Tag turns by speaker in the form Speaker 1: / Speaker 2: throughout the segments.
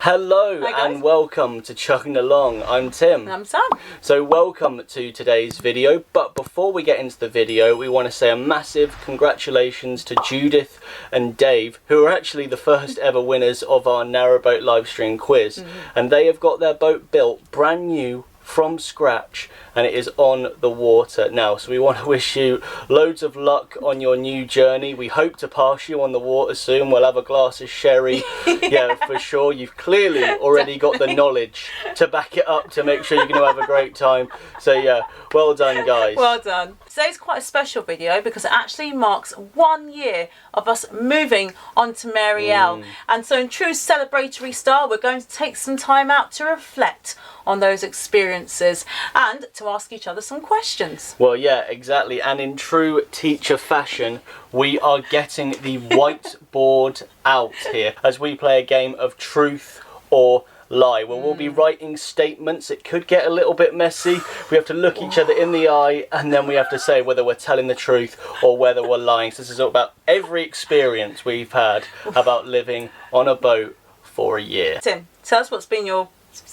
Speaker 1: Hello and welcome to Chugging Along. I'm Tim.
Speaker 2: And I'm Sam.
Speaker 1: So welcome to today's video, but before we get into the video we want to say a massive congratulations to Judith and Dave, who are actually the first ever winners of our Narrowboat livestream quiz. And they have got their boat built brand new from scratch and it is on the water now, so we want to wish you loads of luck on your new journey. We hope to pass you on the water soon. We'll have a glass of sherry. Yeah, for sure. You've clearly already got the knowledge to back it up to make sure you're going to have a great time. So yeah, well done guys.
Speaker 2: Well done. Today's quite a special video because it actually marks 1 year of us moving onto Marielle. And so in true celebratory style, we're going to take some time out to reflect on those experiences and to ask each other some questions.
Speaker 1: Well, yeah, exactly. And in true teacher fashion, we are getting the whiteboard out here as we play a game of truth or lie. Well, we'll be writing statements. It could get a little bit messy. We have to look each other in the eye and then we have to say whether we're telling the truth or whether we're lying. So this is all about every experience we've had about living on a boat for a year.
Speaker 2: Tim, tell us what's been your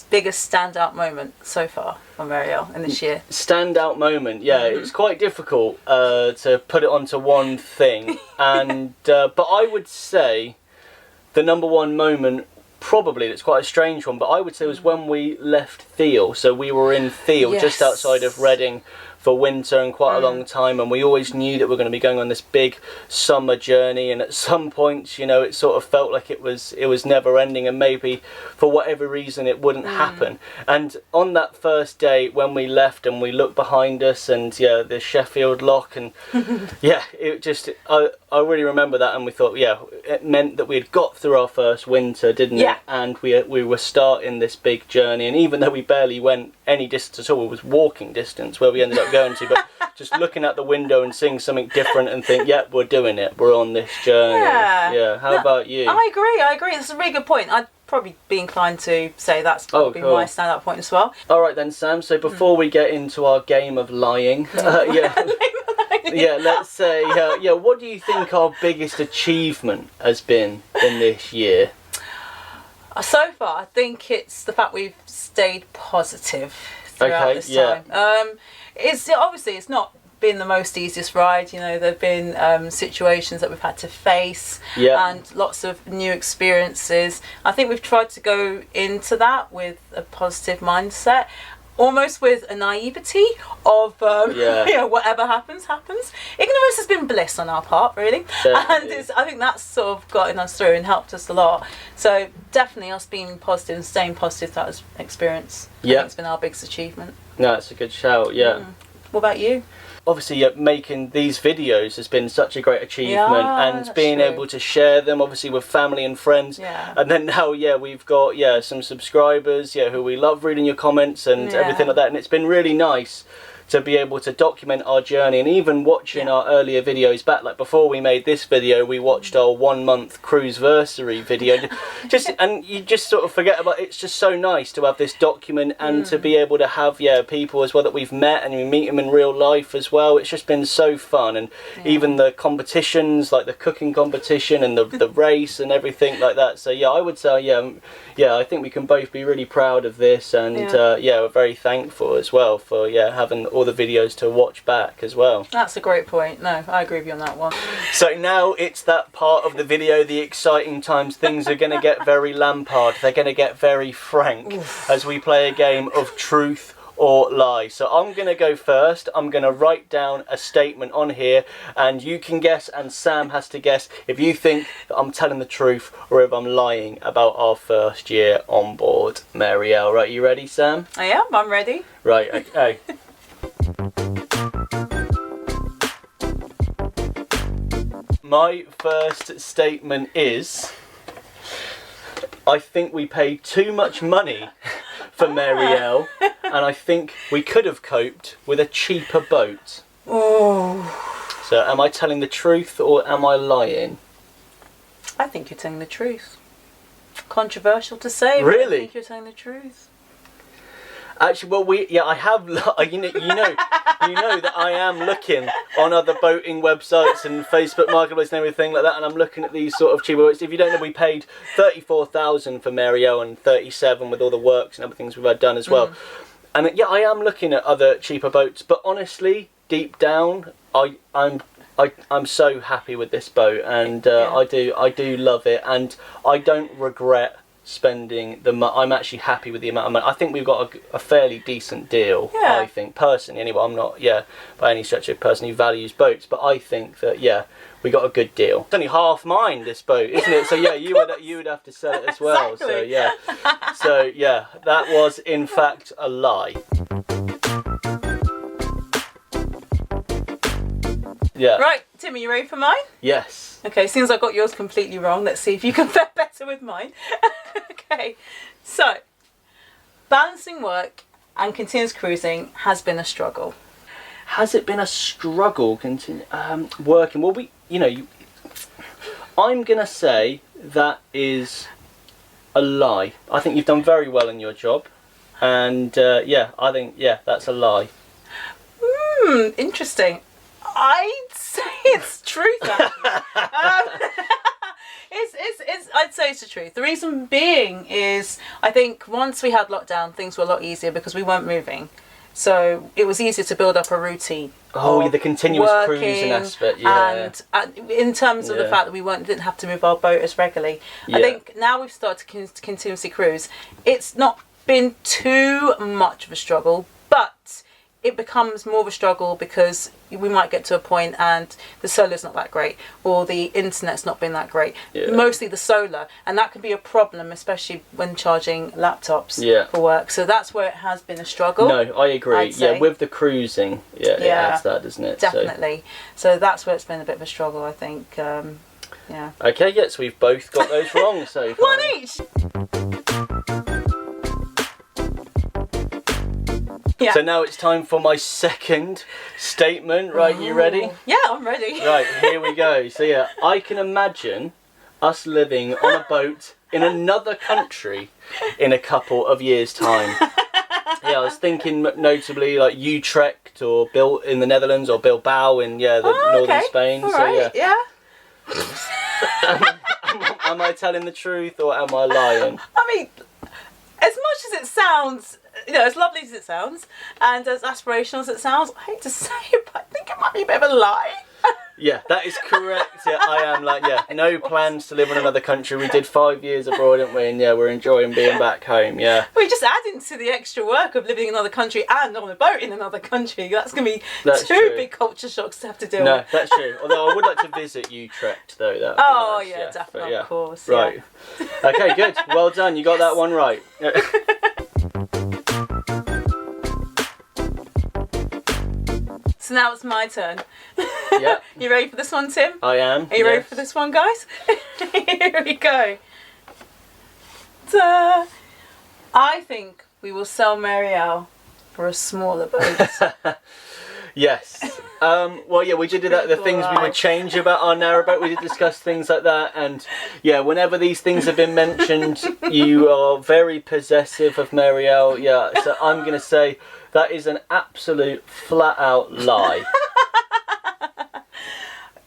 Speaker 2: biggest standout moment so far on Marielle in this year.
Speaker 1: Standout moment, yeah, it's quite difficult to put it onto one thing, and but I would say the number one moment, probably, it's quite a strange one, but I would say was when we left Thiel. So we were in Thiel, just outside of Reading, for winter and quite a long time, and we always knew that we were going to be going on this big summer journey, and at some points, you know, it sort of felt like it was never ending, and maybe for whatever reason it wouldn't happen. And on that first day when we left and we looked behind us and yeah, the Sheffield lock, and yeah, it just I really remember that, and we thought, yeah, it meant that we had got through our first winter, didn't it? And we were starting this big journey, and even though we barely went any distance at all, it was walking distance where we ended up going to, but just looking out the window and seeing something different and think, yep, we're doing it, we're on this journey. Yeah. How about you?
Speaker 2: I agree. That's a really good point. I'd probably be inclined to say that's probably my standout point as well.
Speaker 1: All right then, Sam, so before we get into our game of lying, let's say, what do you think our biggest achievement has been in this year?
Speaker 2: So far, I think it's the fact we've stayed positive throughout this time. It's obviously it's not been the most easiest ride. You know, there've been situations that we've had to face and lots of new experiences. I think we've tried to go into that with a positive mindset, almost with a naivety of you know, whatever happens. Ignorance has been bliss on our part, really. And I think that's sort of gotten us through and helped us a lot. So definitely us being positive and staying positive throughout this experience, I think it's been our biggest achievement.
Speaker 1: No, that's a good shout,
Speaker 2: What about you?
Speaker 1: Obviously, making these videos has been such a great achievement, and being able to share them, obviously, with family and friends. And then now, we've got some subscribers, who we love reading your comments and everything like that, and it's been really nice to be able to document our journey, and even watching our earlier videos back, like before we made this video, we watched our 1 month cruiseversary video, and you just sort of forget about it. It's just so nice to have this document and to be able to have people as well that we've met, and we meet them in real life as well. It's just been so fun, and even the competitions, like the cooking competition and the race and everything like that. So I would say I think we can both be really proud of this, and we're very thankful as well for having all the videos to watch back as well.
Speaker 2: That's a great point. No, I agree with you on that one.
Speaker 1: So now it's that part of the video, the exciting times. Things are going to get very Lampard. They're going to get very frank as we play a game of truth or lie. So I'm going to go first. I'm going to write down a statement on here, and you can guess, and Sam has to guess if you think that I'm telling the truth or if I'm lying about our first year on board Marielle. Right, you ready, Sam?
Speaker 2: I am. I'm ready.
Speaker 1: Right, okay. My first statement is, I think we paid too much money for Marielle, and I think we could have coped with a cheaper boat.
Speaker 2: Oh.
Speaker 1: So am I telling the truth or am I lying?
Speaker 2: I think you're telling the truth. Controversial to say, but
Speaker 1: Really?
Speaker 2: I think you're telling the truth.
Speaker 1: Actually, well, I have. You know that I am looking on other boating websites and Facebook Marketplace and everything like that, and I'm looking at these sort of cheaper boats. If you don't know, we paid 34,000 for Marielle and 37 with all the works and other things we've had done as well. And yeah, I am looking at other cheaper boats, but honestly, deep down, I'm so happy with this boat, and I do love it, and I don't regret spending the money. I'm actually happy with the amount of money. I think we've got a fairly decent deal.
Speaker 2: Yeah.
Speaker 1: I think personally, anyway. I'm not by any stretch of person who values boats, but I think that we got a good deal. It's only half mine, this boat, isn't it? So yeah, you would have to sell it as well.
Speaker 2: Exactly.
Speaker 1: So yeah, that was in fact a lie. Yeah.
Speaker 2: Right, Tim, are you ready for mine?
Speaker 1: Yes.
Speaker 2: Okay, since I got yours completely wrong, let's see if you can fare better with mine. Okay, so balancing work and continuous cruising has been a struggle.
Speaker 1: Has it been a struggle working? Well, I'm gonna say that is a lie. I think you've done very well in your job, and I think that's a lie.
Speaker 2: Interesting. I'd say it's truth. I'd say it's the truth. The reason being is, I think once we had lockdown, things were a lot easier because we weren't moving, so it was easier to build up a routine.
Speaker 1: Oh, the continuous cruising aspect, yeah.
Speaker 2: And in terms of the fact that we didn't have to move our boat as regularly. Yeah. I think now we've started to continuously cruise. It's not been too much of a struggle, but it becomes more of a struggle because we might get to a point and the solar's not that great, or the internet's not been that great. Yeah. Mostly the solar, and that can be a problem, especially when charging laptops for work. So that's where it has been a struggle. No,
Speaker 1: I agree. Yeah, with the cruising, it adds that, doesn't it?
Speaker 2: Definitely. So that's where it's been a bit of a struggle, I think. Yeah.
Speaker 1: Okay, so we've both got those wrong so far.
Speaker 2: One each. Yeah.
Speaker 1: So now it's time for my second statement. Right, you ready?
Speaker 2: Yeah, I'm ready.
Speaker 1: Right, here we go. So yeah, I can imagine us living on a boat in another country in a couple of years' time. Yeah, I was thinking notably like Utrecht or in the Netherlands, or Bilbao in northern Spain.
Speaker 2: All
Speaker 1: so
Speaker 2: right. Yeah.
Speaker 1: Am I telling the truth or am I lying?
Speaker 2: I mean, as much as it sounds, as lovely as it sounds, and as aspirational as it sounds, I hate to say it, but I think it might be a bit of a lie.
Speaker 1: Yeah, that is correct. Yeah, I am no plans to live in another country. We did 5 years abroad, didn't we? And we're enjoying being back home,
Speaker 2: We're just adding to the extra work of living in another country and on a boat in another country. That's going to be two big culture shocks to have to deal with.
Speaker 1: No, that's true. Although I would like to visit Utrecht, though. That'd be nice.
Speaker 2: Definitely, of course.
Speaker 1: Right. Okay, good. Well done. You got that one right.
Speaker 2: So now it's my turn.
Speaker 1: Yeah.
Speaker 2: You ready for this one, Tim?
Speaker 1: I am.
Speaker 2: Are you ready for this one, guys? Here we go. Ta. I think we will sell Marielle for a smaller boat.
Speaker 1: Yes. We did that. The things we would change about our narrowboat. We did discuss things like that, and whenever these things have been mentioned, you are very possessive of Marielle. Yeah. So I'm gonna say that is an absolute flat-out lie.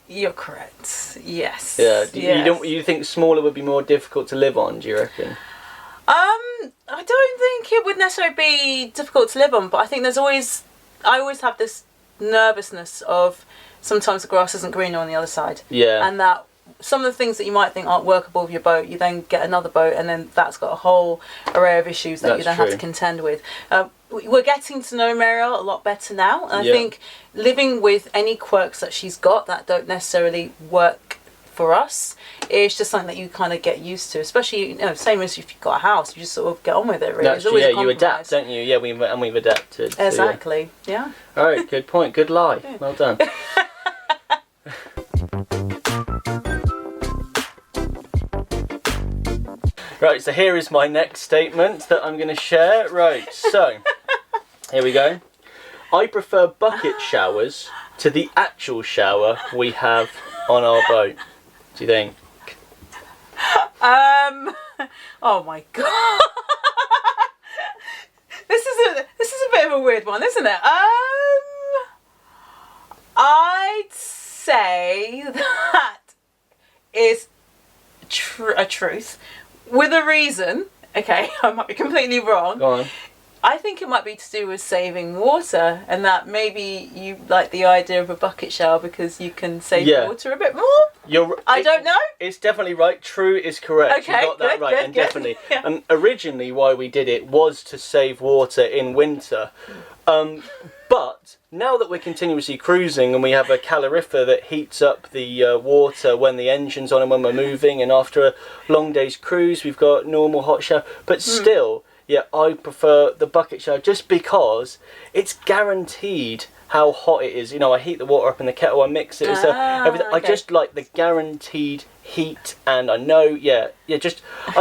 Speaker 2: You're correct. Yes.
Speaker 1: Yeah. You think smaller would be more difficult to live on? Do you reckon?
Speaker 2: I don't think it would necessarily be difficult to live on, but I think I always have this nervousness of sometimes the grass isn't greener on the other side. Yeah. And that some of the things that you might think aren't workable with your boat, you then get another boat, and then that's got a whole array of issues that you then have to contend with. We're getting to know Marielle a lot better now, and I think living with any quirks that she's got that don't necessarily work for us, it's just something that you kind of get used to, especially same as if you've got a house, you just sort of get on with it. Really,
Speaker 1: that's true. You adapt, don't you? Yeah, we've adapted.
Speaker 2: Exactly. So, yeah.
Speaker 1: All right. Good point. Good lie. Yeah. Well done. Right. So here is my next statement that I'm going to share. Right. So here we go. I prefer bucket showers to the actual shower we have on our boat. Do you think?
Speaker 2: Oh my god. This is a bit of a weird one, isn't it? I'd say that is a truth with a reason. Okay, I might be completely wrong.
Speaker 1: Go on.
Speaker 2: I think it might be to do with saving water, and that maybe you like the idea of a bucket shower because you can save water a bit more. I don't know.
Speaker 1: It's definitely right. True is correct.
Speaker 2: Okay,
Speaker 1: you got that right, and definitely.
Speaker 2: Yeah.
Speaker 1: And originally, why we did it was to save water in winter. But now that we're continuously cruising and we have a calorifer that heats up the water when the engine's on and when we're moving, and after a long day's cruise, we've got normal hot shower. But still. Yeah, I prefer the bucket shower just because it's guaranteed how hot it is. You know, I heat the water up in the kettle, I mix it. Everything.
Speaker 2: Okay.
Speaker 1: I just like the guaranteed heat, and I know, I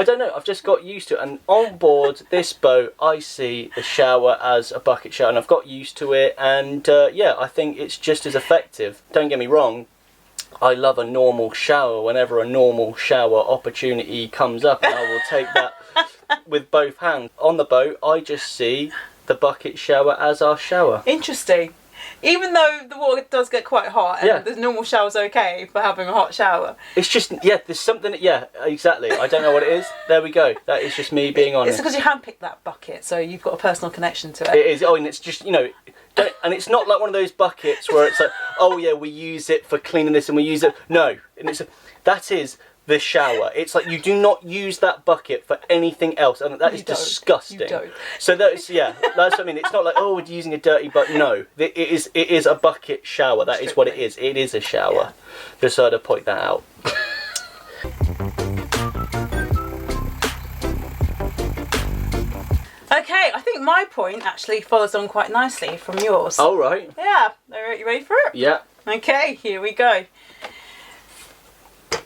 Speaker 1: don't know, I've just got used to it. And on board this boat, I see the shower as a bucket shower, and I've got used to it, and I think it's just as effective. Don't get me wrong. I love a normal shower whenever a normal shower opportunity comes up, and I will take that with both hands. On the boat, I just see the bucket shower as our shower.
Speaker 2: Interesting. Even though the water does get quite hot, and the normal shower's okay for having a hot shower.
Speaker 1: It's just, there's something, exactly. I don't know what it is. There we go. That is just me being honest.
Speaker 2: It's because you handpicked that bucket, so you've got a personal connection to it.
Speaker 1: It is. Oh, and it's just, and it's not like one of those buckets where it's like, oh yeah, we use it for cleaning this and we use it. No, and that is the shower. It's like you do not use that bucket for anything else, and that is disgusting.
Speaker 2: You don't.
Speaker 1: So that's what I mean. It's not like, oh, we're using a dirty bucket. No, it is a bucket shower. That is what it is. It is a shower. Yeah. Just so to point that out.
Speaker 2: Okay, I think my point actually follows on quite nicely from yours.
Speaker 1: Oh, right.
Speaker 2: Yeah. Are you ready for it?
Speaker 1: Yeah.
Speaker 2: Okay, here we go.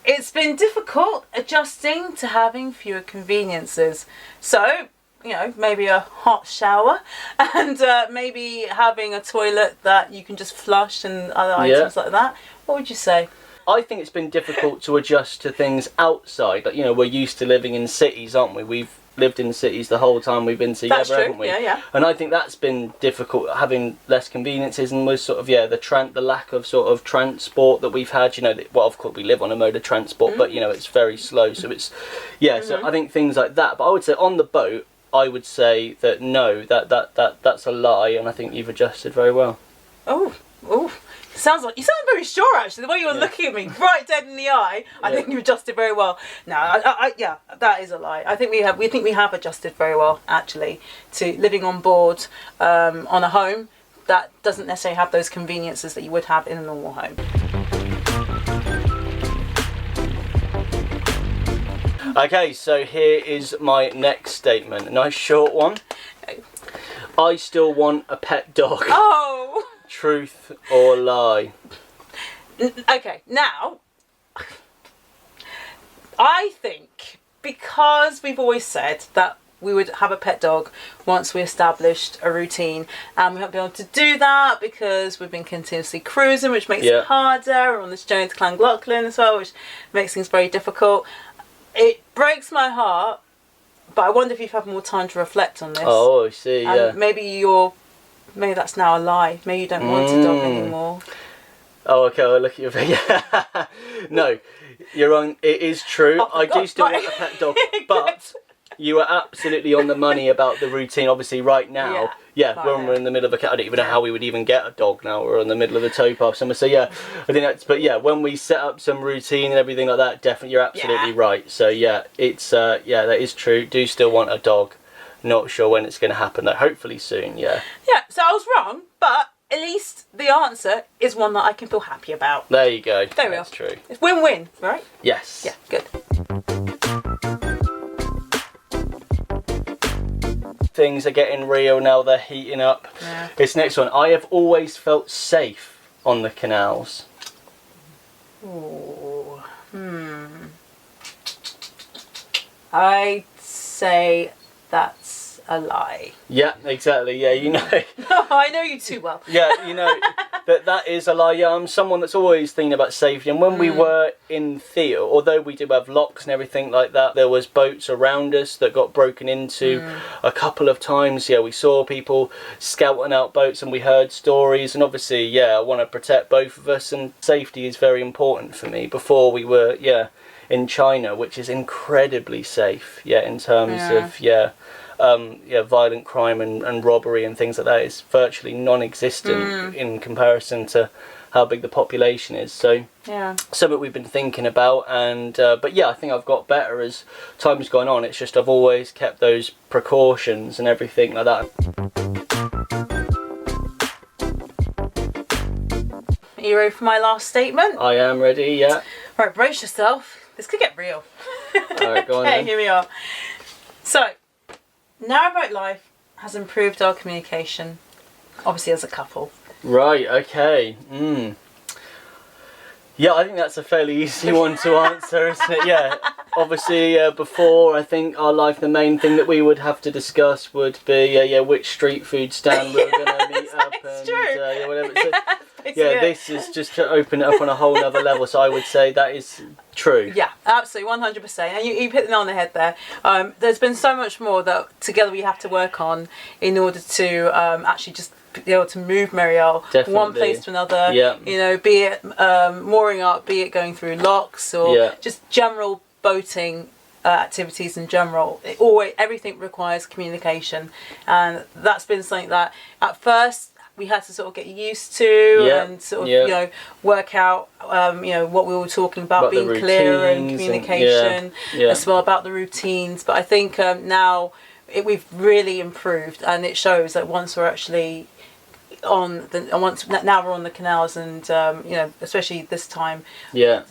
Speaker 2: It's been difficult adjusting to having fewer conveniences. So, maybe a hot shower, and maybe having a toilet that you can just flush and other items like that. What would you say?
Speaker 1: I think it's been difficult to adjust to things outside. Like, we're used to living in cities, aren't we? We've lived in cities the whole time we've been together,
Speaker 2: That's true.
Speaker 1: Haven't we?
Speaker 2: Yeah.
Speaker 1: And I think that's been difficult, having less conveniences, and was sort of the lack of sort of transport that we've had. Well, of course we live on a mode of transport, but it's very slow. So it's So I think things like that. But I would say on the boat, I would say that no, that's a lie, and I think you've adjusted very well.
Speaker 2: Oh. You sound very sure, actually. The way you were looking at me, right dead in the eye, I think you adjusted very well. No, that is a lie. I think we have adjusted very well, actually, to living on board on a home that doesn't necessarily have those conveniences that you would have in a normal home.
Speaker 1: Okay, so here is my next statement. A nice short one. I still want a pet dog.
Speaker 2: Oh!
Speaker 1: Truth or lie?
Speaker 2: Okay, now, I think because we've always said that we would have a pet dog once we established a routine, and we haven't been able to do that because we've been continuously cruising, which makes it harder. We're on this journey to Llangollen as well, which makes things very difficult. It breaks my heart, but I wonder if you've had more time to reflect on this.
Speaker 1: Oh, I see,
Speaker 2: and maybe that's now a lie. Maybe you don't want a dog anymore.
Speaker 1: Oh, okay, I'll look at your face. No, you're wrong. It is true. I do still want a pet dog, but you are absolutely on the money about the routine. Obviously, right now, when we're in the middle of I don't even know how we would even get a dog now. We're in the middle of a towpath somewhere. So I think that's. But when we set up some routine and everything like that, definitely, you're absolutely right. So it's that is true. Do still want a dog. Not sure when it's going to happen though. Hopefully soon. Yeah. Yeah.
Speaker 2: So I was wrong, but at least the answer is one that I can feel happy about.
Speaker 1: There you go.
Speaker 2: There we are.
Speaker 1: That's true.
Speaker 2: It's win-win, right?
Speaker 1: Yes.
Speaker 2: Yeah. Good.
Speaker 1: Things are getting real now. They're heating up.
Speaker 2: Yeah.
Speaker 1: This next one. I have always felt safe on the canals.
Speaker 2: Ooh. I'd say that's a lie.
Speaker 1: Yeah, exactly. Yeah,
Speaker 2: I know you too well.
Speaker 1: Yeah, that is a lie. Yeah, I'm someone that's always thinking about safety. And when we were in theatre, although we do have locks and everything like that, there was boats around us that got broken into a couple of times. Yeah, we saw people scouting out boats and we heard stories. And obviously, yeah, I want to protect both of us. And safety is very important for me. Before we were, in China, which is incredibly safe, in terms of, violent crime and robbery and things like that. It's virtually non-existent in comparison to how big the population is. So something we've been thinking about, and but I think I've got better as time's gone on. It's just I've always kept those precautions and everything like that.
Speaker 2: Are you ready for my last statement?
Speaker 1: I am ready, yeah.
Speaker 2: Right, brace yourself. This could get real.
Speaker 1: Alright, go on
Speaker 2: Okay,
Speaker 1: then.
Speaker 2: here we are. So, Narrowboat life has improved our communication, obviously as a couple.
Speaker 1: Right, okay. Yeah, I think that's a fairly easy one to answer, isn't it? Yeah. Obviously, before, I think our life, the main thing that we would have to discuss would be, which street food stand we were going to meet up and whatever. So, this is just to open it up on a whole other level. So I would say that is true.
Speaker 2: Yeah, absolutely, 100%. And you hit it on the head there. There's been so much more that together we have to work on in order to actually just be able to move Muriel from one place to another.
Speaker 1: Yeah.
Speaker 2: You know, be it mooring up, be it going through locks, or just general boating activities in general. Everything requires communication, and that's been something that at first we had to sort of get used to and sort of work out what we were talking about being clear and communication as well about the routines. But I think now we've really improved, and it shows that once we're actually now we're on the canals, and especially this time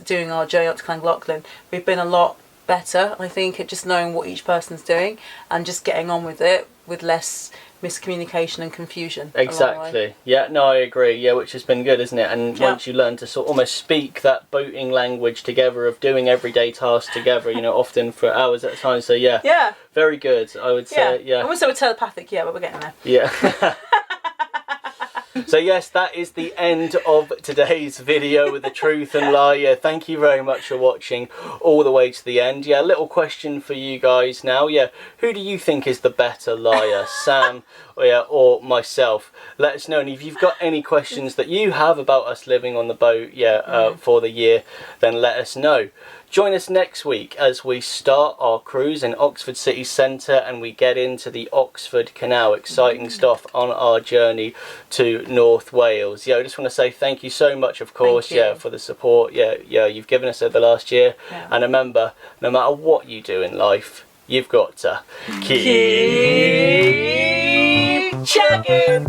Speaker 2: doing our journey up to Llangollen, we've been a lot better, I think, at just knowing what each person's doing and just getting on with it with less miscommunication and confusion.
Speaker 1: Exactly. Yeah, no, I agree. Yeah, which has been good, isn't it? And once you learn to sort of almost speak that boating language together of doing everyday tasks together, often for hours at a time. So very good, I would say. Yeah.
Speaker 2: And also we're telepathic, but we're getting there.
Speaker 1: Yeah. So yes, that is the end of today's video with the truth and lie. Yeah, thank you very much for watching all the way to the end. Yeah, a little question for you guys now. Yeah, who do you think is the better liar, Sam or myself? Let us know. And if you've got any questions that you have about us living on the boat for the year, then let us know. Join us next week as we start our cruise in Oxford City Centre and we get into the Oxford Canal. Exciting stuff on our journey to North Wales. I just want to say thank you so much, of course, for the support you've given us over the last year. And remember, no matter what you do in life, you've got to keep chugging.